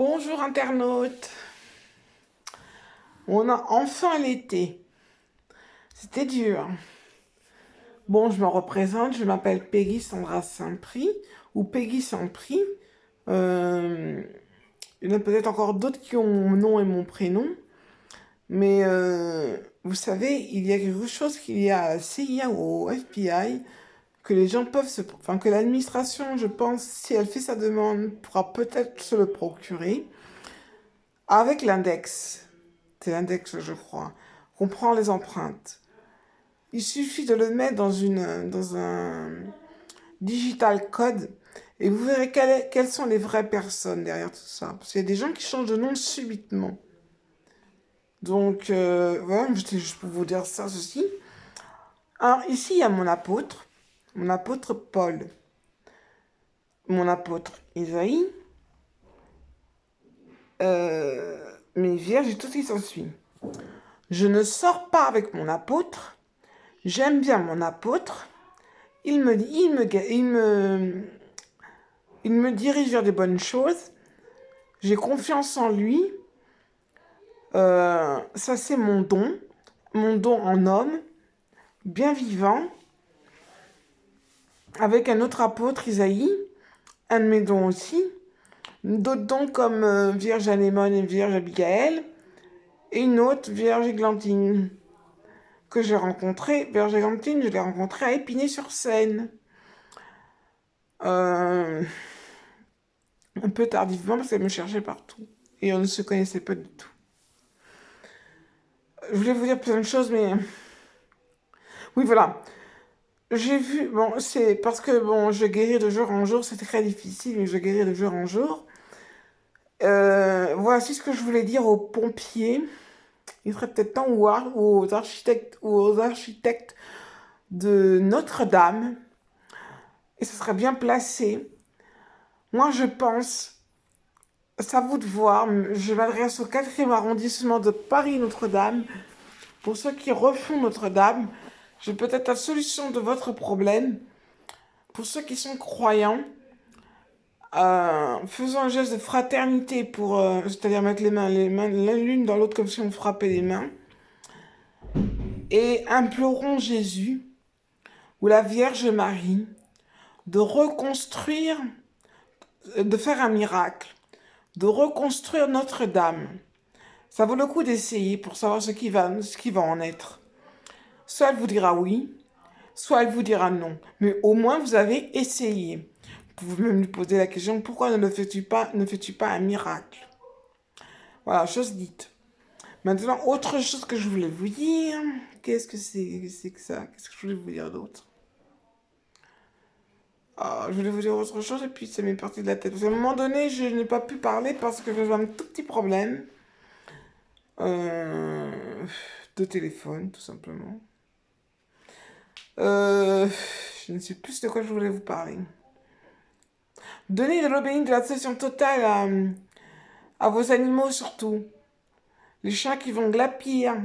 Bonjour internaute. On a enfin l'été. C'était dur. Bon, je me représente, je m'appelle Peggy Sandra Saint-Prix ou Peggy Saint-Prix. Euh, il y en a peut-être encore d'autres qui ont mon nom et mon prénom. Mais vous savez, il y a quelque chose qu'il y a à la CIA ou au FBI que les gens peuvent se... Enfin, que l'administration, je pense, si elle fait sa demande, pourra peut-être se le procurer avec l'index. C'est l'index, je crois. On prend les empreintes. Il suffit de le mettre dans un digital code et vous verrez quelles sont les vraies personnes derrière tout ça. Parce qu'il y a des gens qui changent de nom subitement. Donc, voilà, j'étais juste pour vous dire ça, ceci. Alors, ici, il y a mon apôtre Paul, mon apôtre Isaïe, mes vierges et tout ce qui s'ensuit. Je ne sors pas avec mon apôtre. J'aime bien mon apôtre. Il me dirige vers des bonnes choses. J'ai confiance en lui. Ça, c'est mon don. Mon don en homme, bien vivant. Avec un autre apôtre, Isaïe. Un de mes dons aussi. D'autres dons comme Vierge Anémone et Vierge Abigaël. Et une autre, Vierge Églantine. Que j'ai rencontrée. Vierge Églantine, je l'ai rencontrée à Épinay-sur-Seine. Un peu tardivement parce qu'elle me cherchait partout. Et on ne se connaissait pas du tout. Je voulais vous dire plein de choses, mais... Oui, voilà. J'ai vu... Bon, c'est parce que, bon, je guéris de jour en jour. C'est très difficile, mais je guéris de jour en jour. Voici ce que je voulais dire aux pompiers. Il serait peut-être temps ou aux architectes de Notre-Dame. Et ce serait bien placé. Moi, je pense... C'est à vous de voir. Je m'adresse au 4e arrondissement de Paris-Notre-Dame. Pour ceux qui refont Notre-Dame, j'ai peut-être la solution de votre problème. Pour ceux qui sont croyants, faisons un geste de fraternité pour, c'est-à-dire mettre les mains l'une dans l'autre comme si on frappait les mains. Et implorons Jésus ou la Vierge Marie de reconstruire, de faire un miracle, de reconstruire Notre-Dame. Ça vaut le coup d'essayer pour savoir ce qui va en être. Soit elle vous dira oui, soit elle vous dira non. Mais au moins, vous avez essayé. Vous pouvez même lui poser la question, pourquoi ne fais-tu pas un miracle? Voilà, chose dite. Maintenant, autre chose que je voulais vous dire. Qu'est-ce que c'est que ça? Qu'est-ce que je voulais vous dire d'autre? Je voulais vous dire autre chose et puis ça m'est parti de la tête. Parce qu'à un moment donné, je n'ai pas pu parler parce que j'avais un tout petit problème. De téléphone, tout simplement. Je ne sais plus de quoi je voulais vous parler. Donnez de l'eau bénite, de la session totale à vos animaux surtout. Les chats qui vont glapir.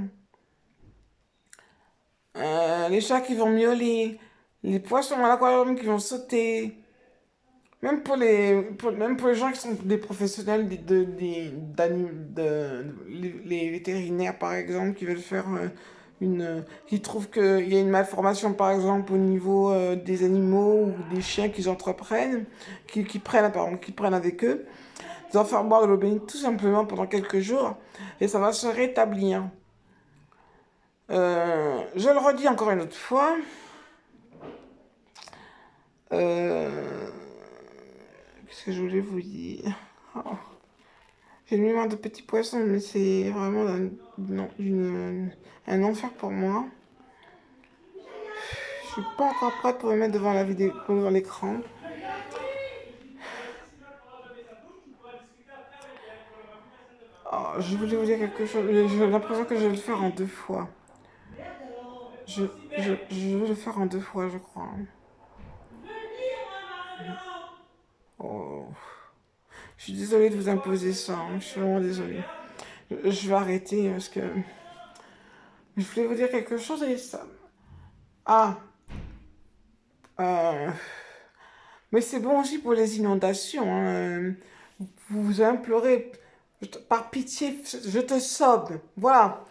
Les chats qui vont miauler. Les poissons à l'aquarium qui vont sauter. Même pour les gens qui sont des professionnels, les vétérinaires par exemple, qui veulent faire qui trouvent qu'il y a une malformation par exemple au niveau des animaux ou des chiens qu'ils entreprennent, qui prennent avec eux. Ils doivent faire boire de l'eau bénite tout simplement pendant quelques jours et ça va se rétablir. Je le redis encore une autre fois. Qu'est-ce que je voulais vous dire? Oh. J'ai une mémoire de petit poisson, mais c'est vraiment un enfer pour moi. Je suis pas encore prête pour me mettre devant la vidéo, devant l'écran. Je voulais vous dire quelque chose. J'ai l'impression que je vais le faire en 2 fois. Je vais le faire en 2 fois, je crois. Oh. Je suis désolée de vous imposer ça. Je suis vraiment désolée. Je vais arrêter parce que... Je voulais vous dire quelque chose et ça... Ah. Mais c'est bon aussi pour les inondations. Hein. vous implorez, par pitié, je te somme. Voilà.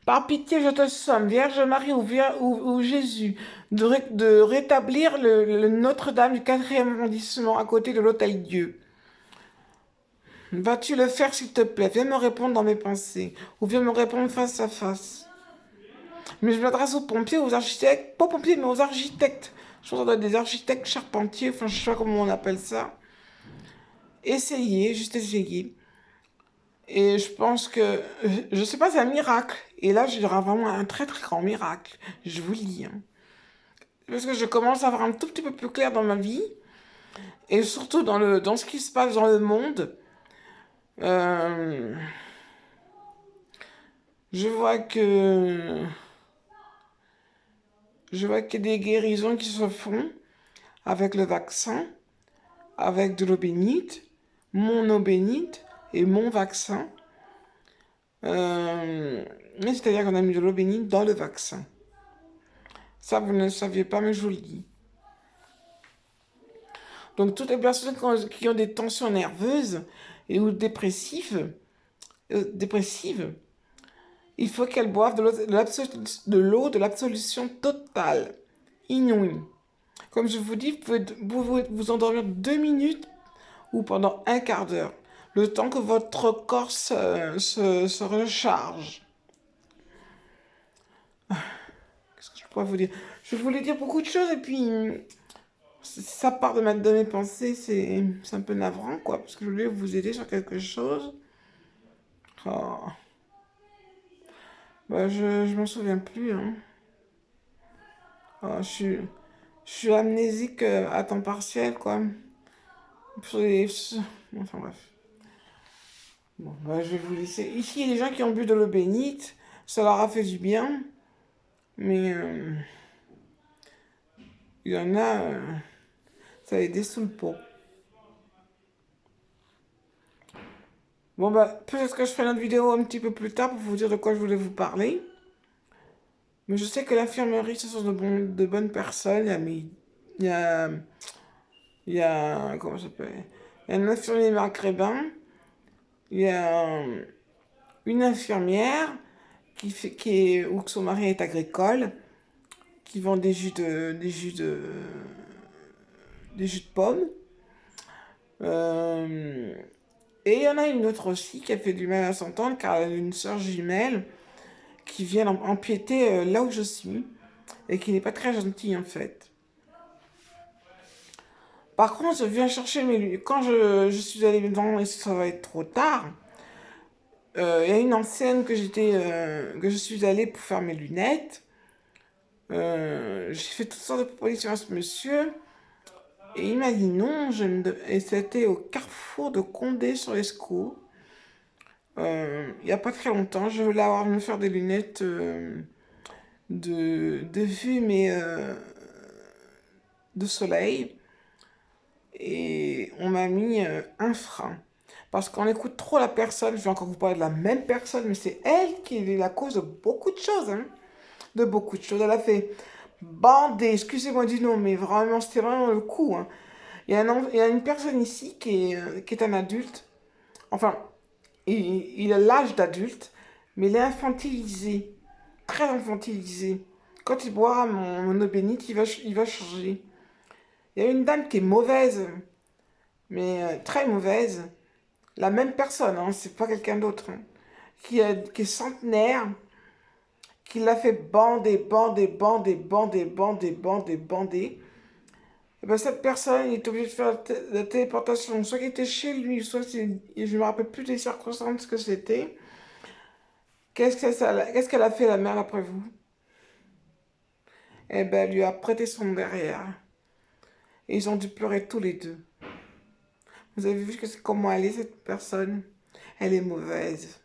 Par pitié, je te somme, Vierge Marie ou Jésus, de rétablir le Notre-Dame du 4e arrondissement à côté de l'Hôtel Dieu. Vas-tu le faire, s'il te plaît? Viens me répondre dans mes pensées. Ou viens me répondre face à face. Mais je m'adresse aux pompiers, aux architectes. Pas aux pompiers, mais aux architectes. Je pense que ça doit être des architectes charpentiers. Enfin, je sais pas comment on appelle ça. Essayez, juste essayez. Et je pense que... Je sais pas, c'est un miracle. Et là, je dirais vraiment un très très grand miracle. Je vous le dis. Hein. Parce que je commence à avoir un tout petit peu plus clair dans ma vie. Et surtout dans ce qui se passe dans le monde. Euh, je vois que... Je vois qu'il y a des guérisons qui se font avec le vaccin, avec de l'eau bénite, mon eau bénite et mon vaccin. C'est-à-dire qu'on a mis de l'eau bénite dans le vaccin. Ça, vous ne le saviez pas, mais je vous le dis. Donc, toutes les personnes qui ont des tensions nerveuses et ou dépressives, il faut qu'elles boivent de l'eau de l'absolution totale, inouïe. Comme je vous dis, vous pouvez vous endormir 2 minutes ou pendant un quart d'heure, le temps que votre corps se recharge. Qu'est-ce que je pourrais vous dire? Je voulais dire beaucoup de choses et puis ça part de mes pensées, c'est un peu navrant quoi, parce que je voulais vous aider sur quelque chose. Oh. Bah, je m'en souviens plus. Hein. Oh, je suis amnésique à temps partiel quoi. Enfin bref. Bon, bah, je vais vous laisser. Ici, il y a des gens qui ont bu de l'eau bénite. Ça leur a fait du bien. Mais il y en a, ça a aidé sous le pot. Bon, bah, peut-être que je ferai une autre vidéo un petit peu plus tard pour vous dire de quoi je voulais vous parler. Mais je sais que l'infirmerie, ce sont de bonnes personnes. Il y a, il y a, comment ça s'appelle? Il y a un infirmier maghrébin. Il y a une infirmière où son mari est agricole, qui vend des jus de pommes. Et il y en a une autre aussi qui a fait du mal à s'entendre car elle a une sœur jumelle qui vient empiéter là où je suis et qui n'est pas très gentille en fait. Par contre, je viens chercher mes lunettes. Quand je suis allée dedans et ça va être trop tard, il y a une enseigne que je suis allée pour faire mes lunettes. J'ai fait toutes sortes de propositions à ce monsieur. Et il m'a dit non, et c'était au carrefour de Condé-sur-Escaut. Il n'y a pas très longtemps, je voulais me faire des lunettes de vue, mais de soleil. Et on m'a mis un frein. Parce qu'on écoute trop la personne, je vais encore vous parler de la même personne, mais c'est elle qui est la cause de beaucoup de choses. Hein. De beaucoup de choses. Elle a fait bander, excusez-moi du nom, mais vraiment, c'était vraiment le coup. Hein. Il y a une personne ici qui est un adulte. Enfin, il a l'âge d'adulte, mais il est infantilisé. Très infantilisé. Quand il boira mon eau bénite, il va changer. Il y a une dame qui est mauvaise, mais très mauvaise. La même personne, hein, c'est pas quelqu'un d'autre. Hein, qui est centenaire, qui l'a fait bander. Et ben cette personne, il est obligé de faire la téléportation, soit qu'il était chez lui, soit je me rappelle plus des circonstances que c'était. Qu'est-ce qu'elle a fait la mère après vous? Eh ben, elle lui a prêté son derrière. Et ils ont dû pleurer tous les deux. Vous avez vu comment elle est, cette personne? Elle est mauvaise.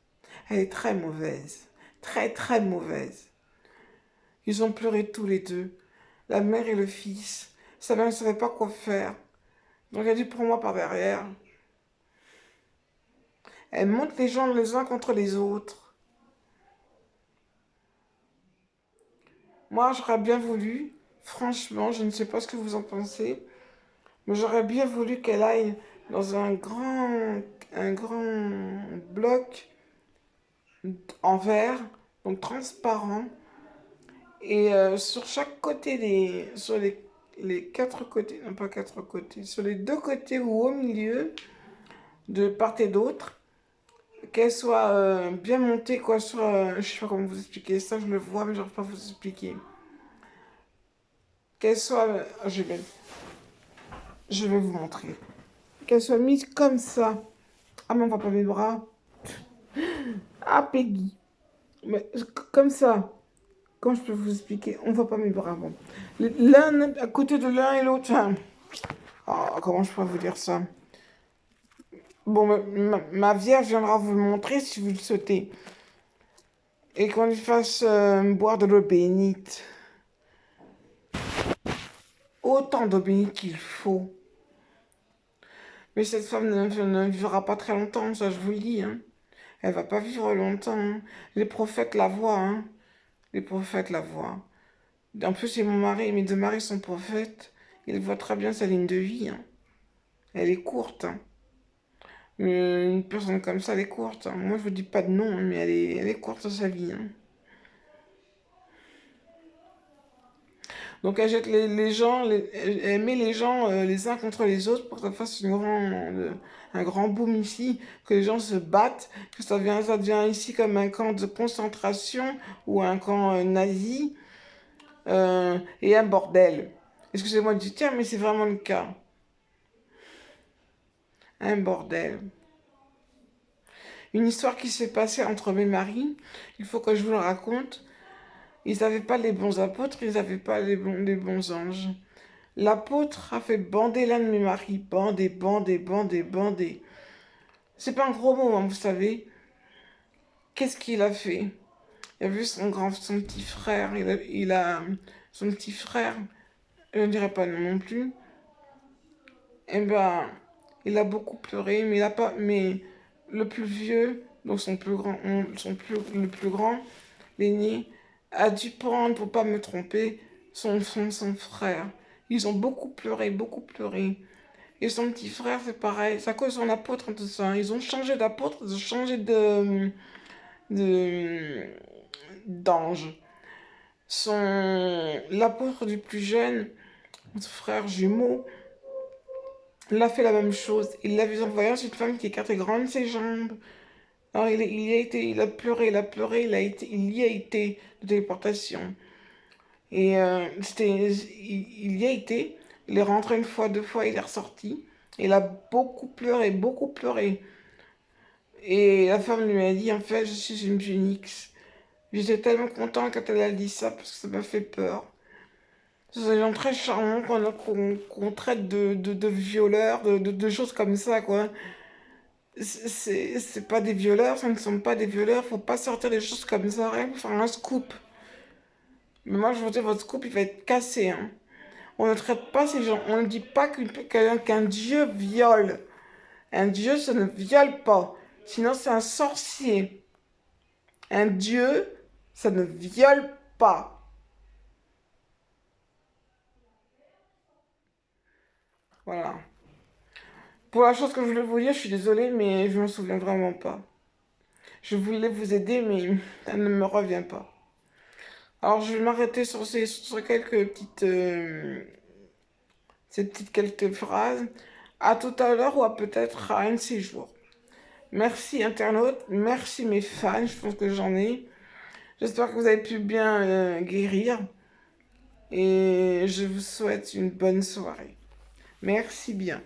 Elle est très mauvaise. Très, très mauvaise. Ils ont pleuré tous les deux. La mère et le fils. Sa mère ne savait pas quoi faire. Donc elle a dit pour moi par derrière. Elle monte les gens les uns contre les autres. Moi, j'aurais bien voulu, franchement, je ne sais pas ce que vous en pensez, mais j'aurais bien voulu qu'elle aille dans un grand un grand bloc en verre, donc transparent. Et sur chaque côté, sur les quatre côtés, non pas quatre côtés, sur les deux côtés ou au milieu, de part et d'autre, qu'elle soit bien montée, quoi, je sais pas comment vous expliquer ça, je le vois, mais je n'arrive pas à vous expliquer. Qu'elle soit, je vais vous montrer. Qu'elle soit mise comme ça. Ah, mais on voit pas mes bras. Ah, Peggy. Mais, comme ça. Comment je peux vous expliquer? On voit pas mes bras, bon. L'un à côté de l'un et l'autre. Enfin, oh, comment je peux vous dire ça? Bon, ma Vierge viendra vous le montrer si vous le souhaitez. Et qu'on lui fasse boire de l'eau bénite. Autant d'eau bénite qu'il faut. Mais cette femme ne vivra pas très longtemps, ça je vous le dis. Hein. Elle va pas vivre longtemps. Hein. Les prophètes la voient. Hein. Les prophètes la voient. En plus, c'est mon mari. Mes deux maris sont prophètes. Ils voient très bien sa ligne de vie. Hein. Elle est courte. Hein. Une personne comme ça, elle est courte. Hein. Moi, je vous dis pas de nom, hein, mais elle est courte sa vie. Hein. Donc elle jette les gens, elle met les gens les uns contre les autres pour que ça fasse un grand boom ici, que les gens se battent, que ça devient ici comme un camp de concentration ou un camp nazi et un bordel. Excusez-moi du terme, mais c'est vraiment le cas. Un bordel. Une histoire qui s'est passée entre mes maris, il faut que je vous le raconte. Ils n'avaient pas les bons apôtres, ils n'avaient pas les bons anges. L'apôtre a fait bander l'un de mes maris. Bander, bander, bander, bander. C'est pas un gros mot, hein, vous savez. Qu'est-ce qu'il a fait? Il a vu son petit frère. Son petit frère, je ne dirais pas non, non plus. Eh ben, il a beaucoup pleuré, mais il a pas, mais le plus vieux, donc le plus grand, l'aîné, a dû prendre, pour pas me tromper, son frère. Ils ont beaucoup pleuré, beaucoup pleuré. Et son petit frère, c'est pareil. C'est à cause de son apôtre, tout ça. Ils ont changé d'apôtre, ils ont changé de, d'ange. L'apôtre du plus jeune, son frère jumeau, il a fait la même chose. Il l'a vu en voyant une femme qui écartait grande ses jambes. Alors il y a été, il a pleuré, il y a été de téléportation. Et il y a été, il est rentré une fois, deux fois, il est ressorti. Il a beaucoup pleuré, beaucoup pleuré. Et la femme lui a dit, en fait, je suis une phénix. J'étais tellement content quand elle a dit ça, parce que ça m'a fait peur. C'est des gens très charmants qu'on traite de violeurs, de choses comme ça, quoi. C'est pas des violeurs, ça ne sont pas des violeurs, faut pas sortir des choses comme ça, rien pour faire un scoop. Mais moi, je vous dis, votre scoop, il va être cassé, hein. On ne traite pas ces gens, on ne dit pas qu'un dieu viole. Un dieu, ça ne viole pas. Sinon, c'est un sorcier. Un dieu, ça ne viole pas. Voilà. Pour la chose que je voulais vous dire, je suis désolée, mais je m'en souviens vraiment pas. Je voulais vous aider, mais ça ne me revient pas. Alors, je vais m'arrêter sur quelques ces petites quelques phrases. À tout à l'heure ou à peut-être à un de ces jours. Merci internautes, merci mes fans, je pense que j'en ai. J'espère que vous avez pu bien guérir et je vous souhaite une bonne soirée. Merci bien.